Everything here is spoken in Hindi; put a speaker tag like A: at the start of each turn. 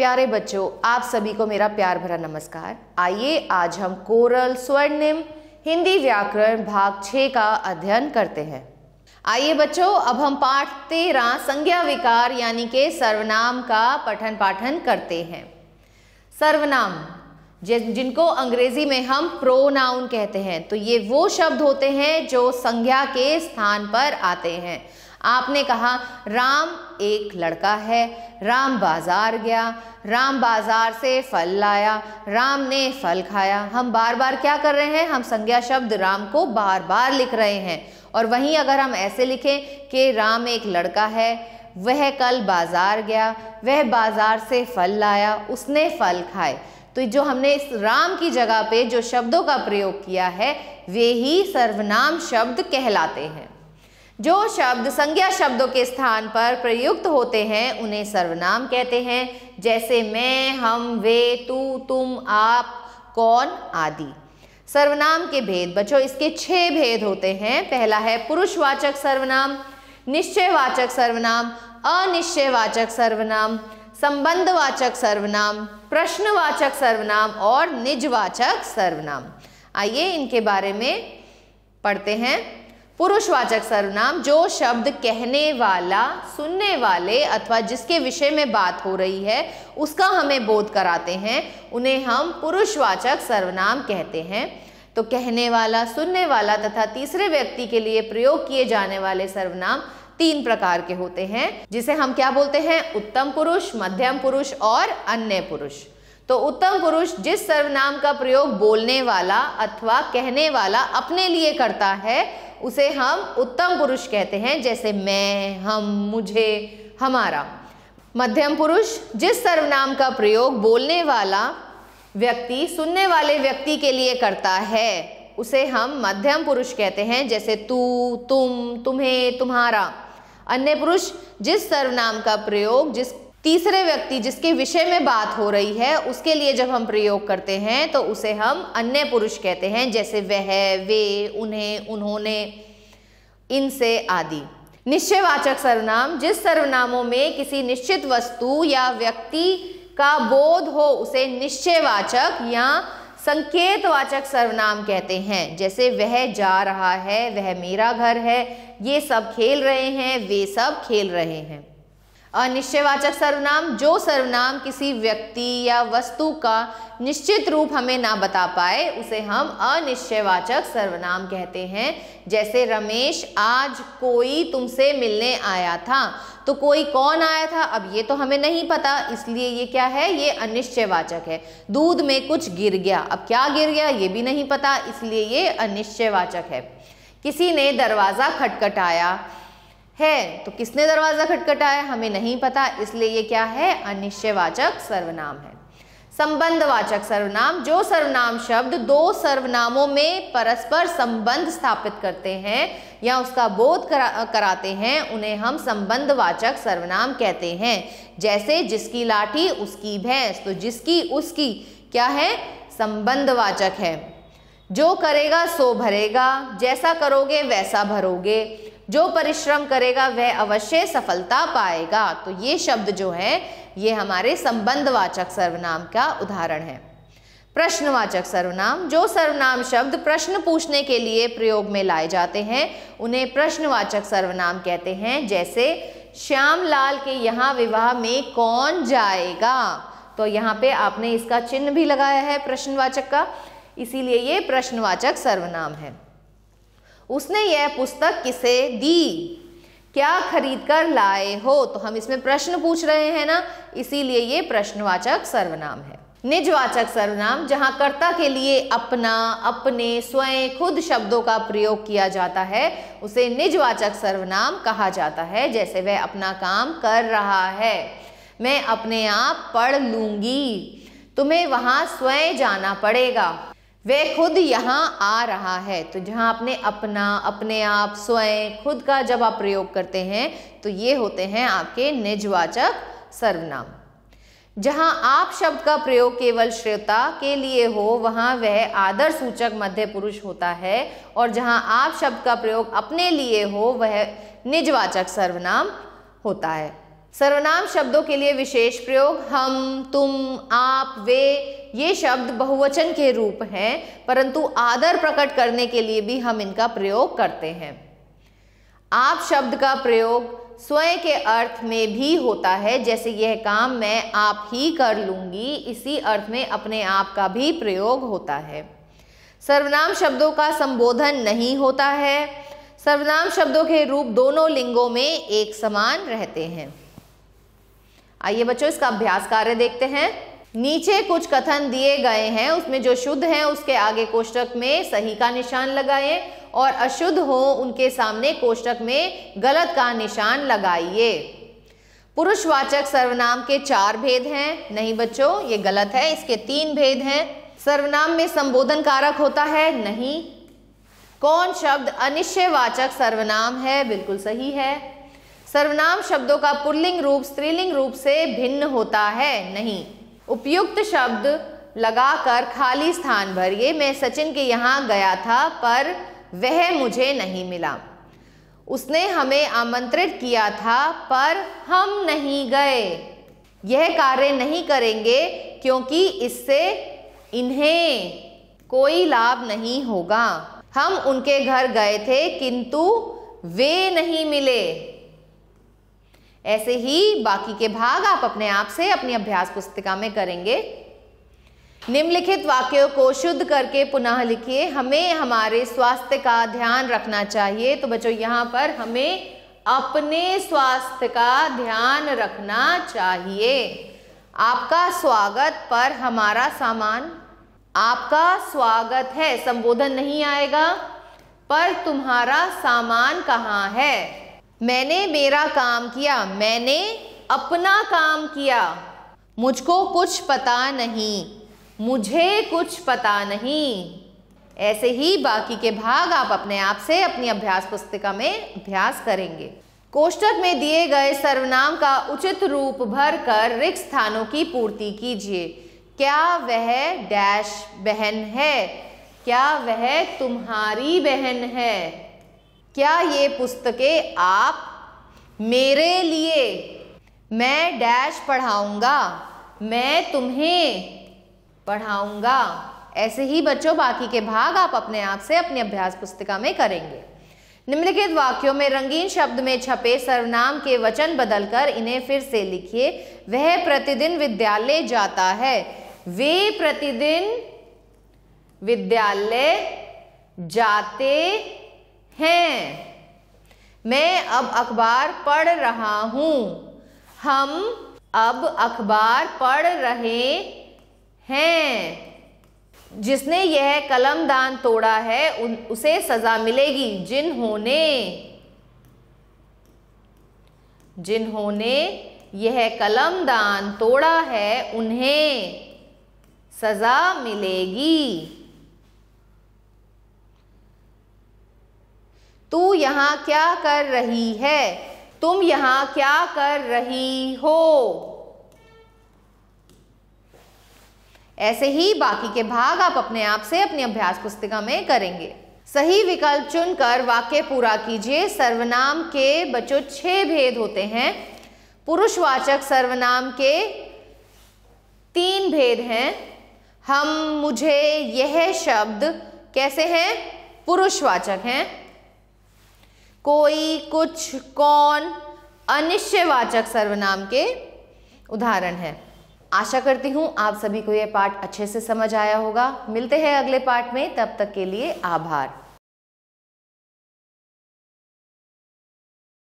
A: प्यारे बच्चों, आप सभी को मेरा प्यार भरा नमस्कार। आइए आज हम कोरल स्वर्णिम हिंदी व्याकरण भाग 6 का अध्ययन करते हैं। आइए बच्चों, अब हम पाठ 13 संज्ञा विकार यानी के सर्वनाम का पठन पाठन करते हैं। सर्वनाम जिनको अंग्रेजी में हम प्रोनाउन कहते हैं, तो ये वो शब्द होते हैं जो संज्ञा के स्थान पर आते हैं। आपने कहा राम एक लड़का है, राम बाजार गया, राम बाजार से फल लाया, राम ने फल खाया। हम बार बार क्या कर रहे हैं, हम संज्ञा शब्द राम को बार बार लिख रहे हैं। और वहीं अगर हम ऐसे लिखें कि राम एक लड़का है, वह कल बाजार गया, वह बाजार से फल लाया, उसने फल खाए, तो जो हमने इस राम की जगह पे जो शब्दों का प्रयोग किया है वे ही सर्वनाम शब्द कहलाते हैं। जो शब्द संज्ञा शब्दों के स्थान पर प्रयुक्त होते हैं उन्हें सर्वनाम कहते हैं, जैसे मैं, हम, वे, तू, तुम, आप, कौन आदि। सर्वनाम के भेद बच्चों, इसके 6 भेद होते हैं। पहला है पुरुषवाचक सर्वनाम, निश्चयवाचक सर्वनाम, अनिश्चयवाचक सर्वनाम, संबंधवाचक सर्वनाम, प्रश्नवाचक सर्वनाम और निजवाचक सर्वनाम। आइए इनके बारे में पढ़ते हैं। पुरुषवाचक सर्वनाम जो शब्द कहने वाला, सुनने वाले अथवा जिसके विषय में बात हो रही है उसका हमें बोध कराते हैं, उन्हें हम पुरुषवाचक सर्वनाम कहते हैं। तो कहने वाला, सुनने वाला तथा तीसरे व्यक्ति के लिए प्रयोग किए जाने वाले सर्वनाम 3 प्रकार के होते हैं, जिसे हम क्या बोलते हैं, उत्तम पुरुष, मध्यम पुरुष और अन्य पुरुष। तो उत्तम पुरुष जिस सर्वनाम का प्रयोग बोलने वाला अथवा कहने वाला अपने लिए करता है उसे हम उत्तम पुरुष कहते हैं, जैसे मैं, हम, मुझे, हमारा। मध्यम पुरुष जिस सर्वनाम का प्रयोग बोलने वाला व्यक्ति सुनने वाले व्यक्ति के लिए करता है उसे हम मध्यम पुरुष कहते हैं, जैसे तू, तुम, तुम्हें, तुम्हारा। अन्य पुरुष जिस सर्वनाम का प्रयोग जिस तीसरे व्यक्ति जिसके विषय में बात हो रही है उसके लिए जब हम प्रयोग करते हैं तो उसे हम अन्य पुरुष कहते हैं, जैसे वह, वे, उन्हें, उन्होंने, इनसे आदि। निश्चयवाचक सर्वनाम जिस सर्वनामों में किसी निश्चित वस्तु या व्यक्ति का बोध हो उसे निश्चयवाचक या संकेतवाचक सर्वनाम कहते हैं, जैसे वह जा रहा है, वह मेरा घर है, ये सब खेल रहे हैं, वे सब खेल रहे हैं। अनिश्चयवाचक सर्वनाम जो सर्वनाम किसी व्यक्ति या वस्तु का निश्चित रूप हमें ना बता पाए उसे हम अनिश्चयवाचक सर्वनाम कहते हैं, जैसे रमेश आज कोई तुमसे मिलने आया था। तो कोई कौन आया था अब ये तो हमें नहीं पता, इसलिए ये क्या है, ये अनिश्चयवाचक है। दूध में कुछ गिर गया, अब क्या गिर गया ये भी नहीं पता, इसलिए ये अनिश्चयवाचक है। किसी ने दरवाज़ा खटखटाया है, तो किसने दरवाजा खटखटाया हमें नहीं पता, इसलिए ये क्या है, अनिश्चयवाचक सर्वनाम है। संबंधवाचक सर्वनाम जो सर्वनाम शब्द 2 सर्वनामों में परस्पर संबंध स्थापित करते हैं या उसका बोध कराते हैं उन्हें हम संबंधवाचक सर्वनाम कहते हैं, जैसे जिसकी लाठी उसकी भैंस। तो जिसकी उसकी क्या है, संबंधवाचक है। जो करेगा सो भरेगा, जैसा करोगे वैसा भरोगे, जो परिश्रम करेगा वह अवश्य सफलता पाएगा। तो ये शब्द जो है ये हमारे संबंधवाचक सर्वनाम का उदाहरण है। प्रश्नवाचक सर्वनाम जो सर्वनाम शब्द प्रश्न पूछने के लिए प्रयोग में लाए जाते हैं उन्हें प्रश्नवाचक सर्वनाम कहते हैं, जैसे श्यामलाल के यहाँ विवाह में कौन जाएगा। तो यहाँ पे आपने इसका चिन्ह भी लगाया है प्रश्नवाचक का, इसीलिए ये प्रश्नवाचक सर्वनाम है। उसने यह पुस्तक किसे दी, क्या खरीद कर लाए हो। तो हम इसमें प्रश्न पूछ रहे हैं ना, इसीलिए ये प्रश्नवाचक सर्वनाम है। निजवाचक सर्वनाम जहां कर्ता के लिए अपना, अपने, स्वयं, खुद शब्दों का प्रयोग किया जाता है उसे निजवाचक सर्वनाम कहा जाता है, जैसे वह अपना काम कर रहा है, मैं अपने आप पढ़ लूंगी, तुम्हें वहां स्वयं जाना पड़ेगा, वह खुद यहाँ आ रहा है। तो जहाँ आपने अपना, अपने आप, स्वयं, खुद का जब आप प्रयोग करते हैं तो ये होते हैं आपके निजवाचक सर्वनाम। जहाँ आप शब्द का प्रयोग केवल श्रोता के लिए हो वहाँ वह आदर सूचक मध्य पुरुष होता है, और जहाँ आप शब्द का प्रयोग अपने लिए हो वह निजवाचक सर्वनाम होता है। सर्वनाम शब्दों के लिए विशेष प्रयोग हम, तुम, आप, वे ये शब्द बहुवचन के रूप हैं, परंतु आदर प्रकट करने के लिए भी हम इनका प्रयोग करते हैं। आप शब्द का प्रयोग स्वयं के अर्थ में भी होता है, जैसे यह काम मैं आप ही कर लूंगी, इसी अर्थ में अपने आप का भी प्रयोग होता है। सर्वनाम शब्दों का संबोधन नहीं होता है। सर्वनाम शब्दों के रूप दोनों लिंगों में एक समान रहते हैं। आइए बच्चों इसका अभ्यास कार्य देखते हैं। नीचे कुछ कथन दिए गए हैं, उसमें जो शुद्ध हैं उसके आगे कोष्टक में सही का निशान लगाएं और अशुद्ध हो उनके सामने कोष्टक में गलत का निशान लगाइए। पुरुषवाचक सर्वनाम के 4 भेद हैं। नहीं बच्चों ये गलत है, इसके 3 भेद हैं। सर्वनाम में संबोधन कारक होता है, नहीं। कौन शब्द अनिश्चयवाचक सर्वनाम है, बिल्कुल सही है। सर्वनाम शब्दों का पुल्लिंग रूप स्त्रीलिंग रूप से भिन्न होता है, नहीं। उपयुक्त शब्द लगाकर खाली स्थान भरिए। मैं सचिन के यहाँ गया था पर वह मुझे नहीं मिला। उसने हमें आमंत्रित किया था पर हम नहीं गए। यह कार्य नहीं करेंगे क्योंकि इससे इन्हें कोई लाभ नहीं होगा। हम उनके घर गए थे किंतु वे नहीं मिले। ऐसे ही बाकी के भाग आप अपने आप से अपनी अभ्यास पुस्तिका में करेंगे। निम्नलिखित वाक्यों को शुद्ध करके पुनः लिखिए। हमें हमारे स्वास्थ्य का ध्यान रखना चाहिए। तो बच्चों यहाँ पर हमें अपने स्वास्थ्य का ध्यान रखना चाहिए। आपका स्वागत पर हमारा सामान। आपका स्वागत है, संबोधन नहीं आएगा। पर तुम्हारा सामान कहाँ है। मैंने मेरा काम किया, मैंने अपना काम किया। मुझको कुछ पता नहीं, मुझे कुछ पता नहीं। ऐसे ही बाकी के भाग आप अपने आप से अपनी अभ्यास पुस्तिका में अभ्यास करेंगे। कोष्टक में दिए गए सर्वनाम का उचित रूप भरकर रिक्त स्थानों की पूर्ति कीजिए। क्या वह डैश बहन है, क्या वह तुम्हारी बहन है, क्या ये पुस्तकें आप मेरे लिए, मैं डैश पढ़ाऊंगा, मैं तुम्हें पढ़ाऊंगा। ऐसे ही बच्चों बाकी के भाग आप अपने आप से अपनी अभ्यास पुस्तिका में करेंगे। निम्नलिखित वाक्यों में रंगीन शब्द में छपे सर्वनाम के वचन बदलकर इन्हें फिर से लिखिए। वह प्रतिदिन विद्यालय जाता है, वे प्रतिदिन विद्यालय जाते हैं। मैं अब अखबार पढ़ रहा हूँ, हम अब अखबार पढ़ रहे हैं। जिसने यह कलमदान तोड़ा है उसे सजा मिलेगी। जिन्होंने यह कलमदान तोड़ा है उन्हें सजा मिलेगी। तू यहाँ क्या कर रही है, तुम यहाँ क्या कर रही हो। ऐसे ही बाकी के भाग आप अपने आप से अपनी अभ्यास पुस्तिका में करेंगे। सही विकल्प चुनकर वाक्य पूरा कीजिए। सर्वनाम के बच्चों 6 भेद होते हैं। पुरुषवाचक सर्वनाम के 3 भेद हैं। हम, मुझे, यह शब्द कैसे हैं, पुरुषवाचक हैं। कोई, कुछ, कौन अनिश्चयवाचक सर्वनाम के उदाहरण हैं। आशा करती हूँ आप सभी को यह पाठ अच्छे से समझ आया होगा। मिलते हैं अगले पाठ में, तब तक के लिए आभार।